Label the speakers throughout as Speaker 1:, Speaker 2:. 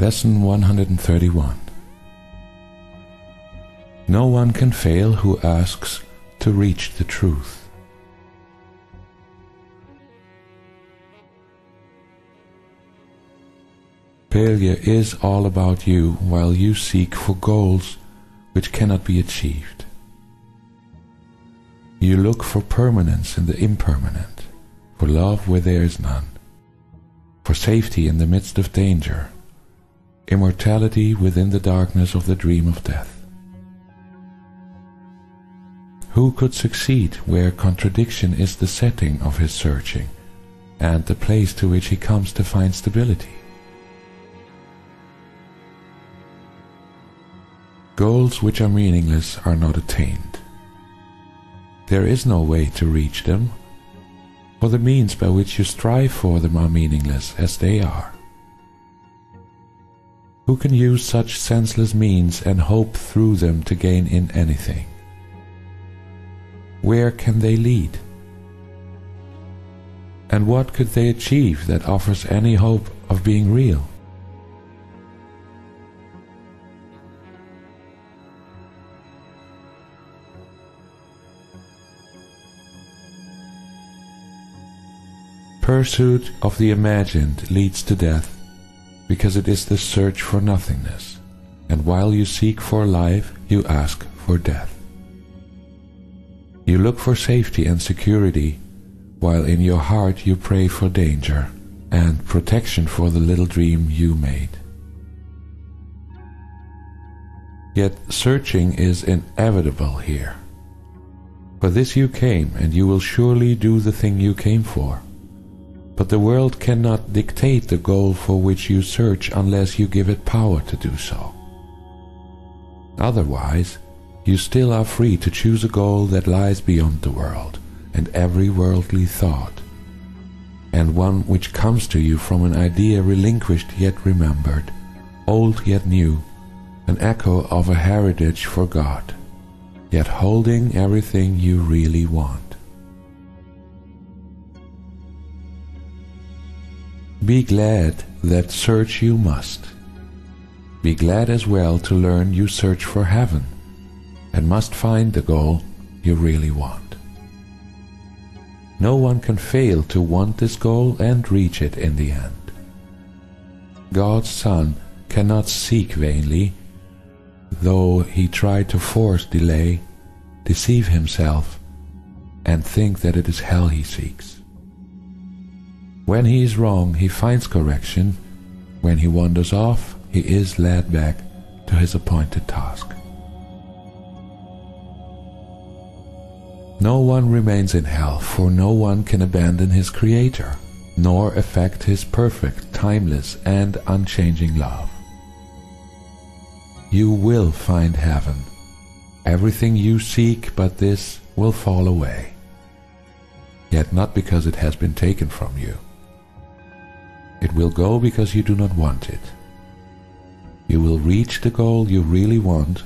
Speaker 1: Lesson 131. No one can fail who asks to reach the truth. Failure is all about you while you seek for goals which cannot be achieved. You look for permanence in the impermanent, for love where there is none, for safety in the midst of danger, immortality within the darkness of the dream of death. Who could succeed where contradiction is the setting of his searching and the place to which he comes to find stability? Goals which are meaningless are not attained. There is no way to reach them, for the means by which you strive for them are meaningless as they are. Who can use such senseless means and hope through them to gain in anything? Where can they lead? And what could they achieve that offers any hope of being real? Pursuit of the imagined leads to death, because it is the search for nothingness, and while you seek for life, you ask for death. You look for safety and security, while in your heart you pray for danger and protection for the little dream you made. Yet searching is inevitable here. For this you came, and you will surely do the thing you came for. But the world cannot dictate the goal for which you search unless you give it power to do so. Otherwise, you still are free to choose a goal that lies beyond the world and every worldly thought, and one which comes to you from an idea relinquished yet remembered, old yet new, an echo of a heritage forgot, yet holding everything you really want. Be glad that search you must. Be glad as well to learn you search for heaven, and must find the goal you really want. No one can fail to want this goal and reach it in the end. God's Son cannot seek vainly, though he tried to force delay, deceive himself, and think that it is hell he seeks. When he is wrong, he finds correction. When he wanders off, he is led back to his appointed task. No one remains in hell, for no one can abandon his Creator, nor affect his perfect, timeless, and unchanging love. You will find heaven. Everything you seek but this will fall away, yet not because it has been taken from you. It will go because you do not want it. You will reach the goal you really want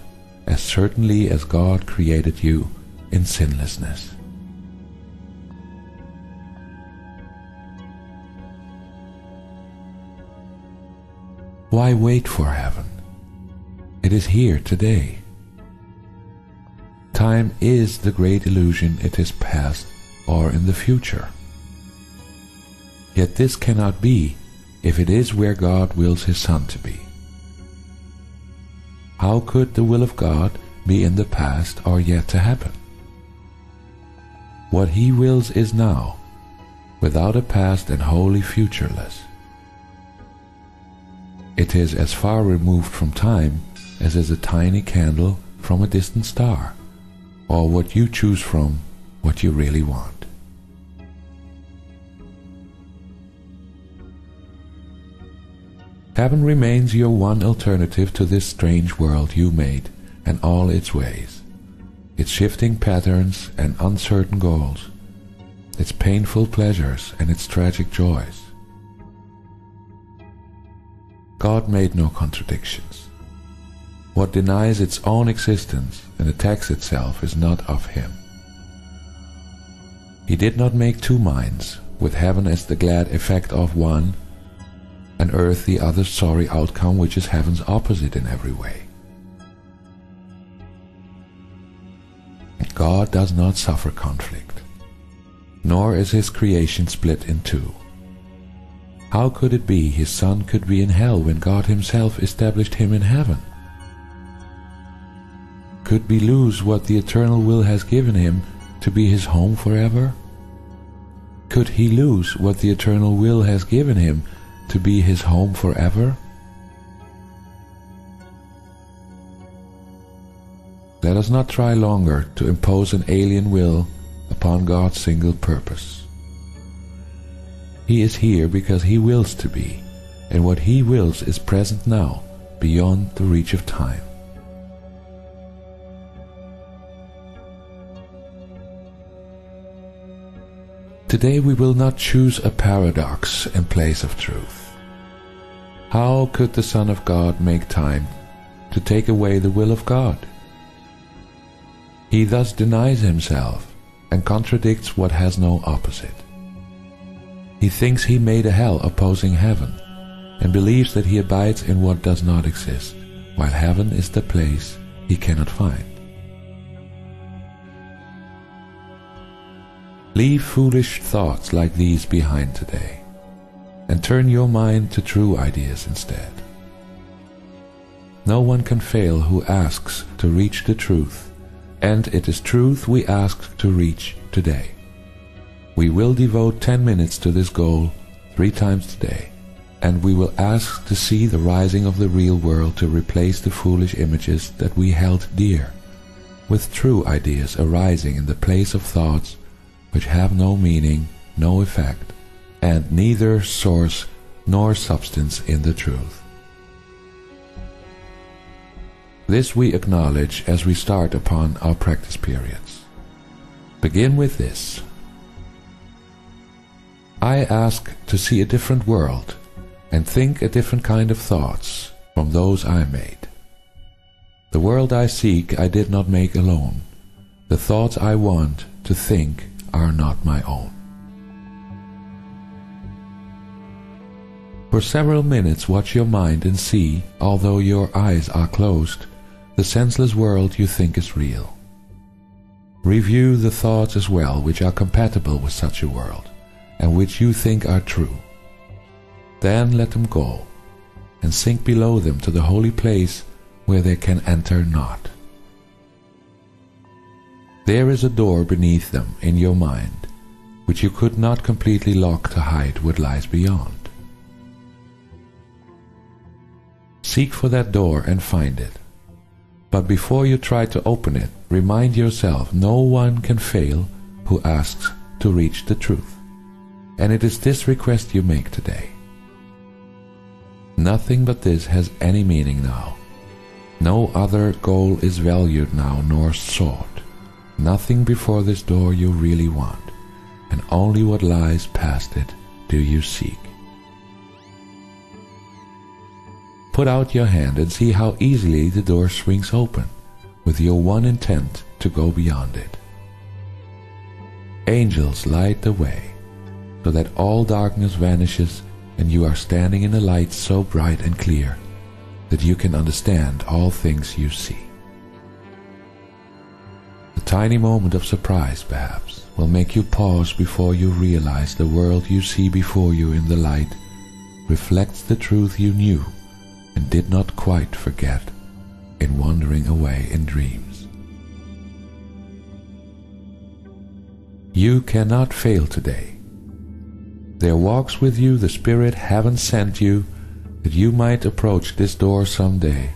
Speaker 1: as certainly as God created you in sinlessness. Why wait for heaven? It is here today. Time is the great illusion, it is past or in the future. Yet this cannot be if it is where God wills his Son to be. How could the will of God be in the past or yet to happen? What he wills is now, without a past and wholly futureless. It is as far removed from time as is a tiny candle from a distant star, or what you choose from what you really want. Heaven remains your one alternative to this strange world you made and all its ways, its shifting patterns and uncertain goals, its painful pleasures and its tragic joys. God made no contradictions. What denies its own existence and attacks itself is not of him. He did not make two minds, with heaven as the glad effect of one, and earth the other sorry outcome which is heaven's opposite in every way. God does not suffer conflict, nor is his creation split in two. How could it be his Son could be in hell when God himself established him in heaven? Could he lose what the eternal will has given him to be his home forever? Could he lose what the eternal will has given him to be his home forever? Let us not try longer to impose an alien will upon God's single purpose. He is here because he wills to be, and what he wills is present now, beyond the reach of time. Today we will not choose a paradox in place of truth. How could the Son of God make time to take away the will of God? He thus denies himself and contradicts what has no opposite. He thinks he made a hell opposing heaven, and believes that he abides in what does not exist, while heaven is the place he cannot find. Leave foolish thoughts like these behind today, and turn your mind to true ideas instead. No one can fail who asks to reach the truth, and it is truth we ask to reach today. We will devote 10 minutes to this goal 3 times today, and we will ask to see the rising of the real world to replace the foolish images that we held dear, with true ideas arising in the place of thoughts which have no meaning, no effect, and neither source nor substance in the truth. This we acknowledge as we start upon our practice periods. Begin with this. I ask to see a different world and think a different kind of thoughts from those I made. The world I seek I did not make alone. The thoughts I want to think are not my own. For several minutes watch your mind and see, although your eyes are closed, the senseless world you think is real. Review the thoughts as well which are compatible with such a world, and which you think are true. Then let them go, and sink below them to the holy place where they can enter not. There is a door beneath them in your mind, which you could not completely lock to hide what lies beyond. Seek for that door and find it. But before you try to open it, remind yourself no one can fail who asks to reach the truth. And it is this request you make today. Nothing but this has any meaning now. No other goal is valued now nor sought. Nothing before this door you really want, and only what lies past it do you seek. Put out your hand and see how easily the door swings open, with your one intent to go beyond it. Angels light the way, so that all darkness vanishes and you are standing in a light so bright and clear that you can understand all things you see. A tiny moment of surprise, perhaps, will make you pause before you realize the world you see before you in the light reflects the truth you knew and did not quite forget in wandering away in dreams. You cannot fail today. There walks with you the Spirit heaven sent you, that you might approach this door some day,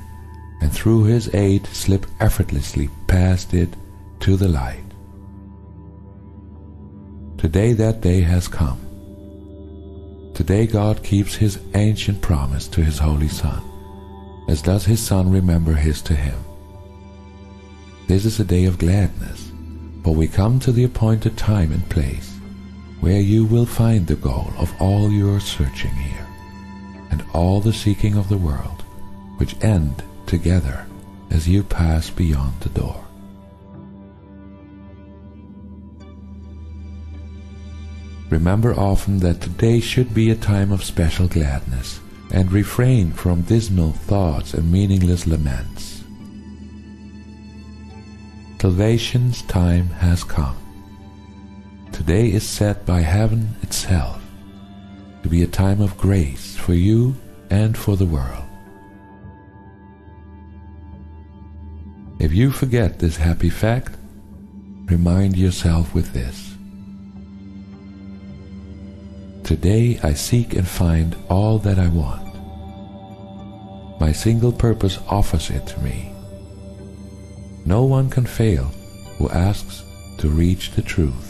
Speaker 1: and through his aid slip effortlessly past it to the light. Today that day has come. Today God keeps his ancient promise to his Holy Son, as does his Son remember his to him. This is a day of gladness, for we come to the appointed time and place, where you will find the goal of all your searching here, and all the seeking of the world, which end together as you pass beyond the door. Remember often that today should be a time of special gladness, and refrain from dismal thoughts and meaningless laments. Salvation's time has come. Today is set by heaven itself to be a time of grace for you and for the world. If you forget this happy fact, remind yourself with this. Today I seek and find all that I want. My single purpose offers it to me. No one can fail who asks to reach the truth.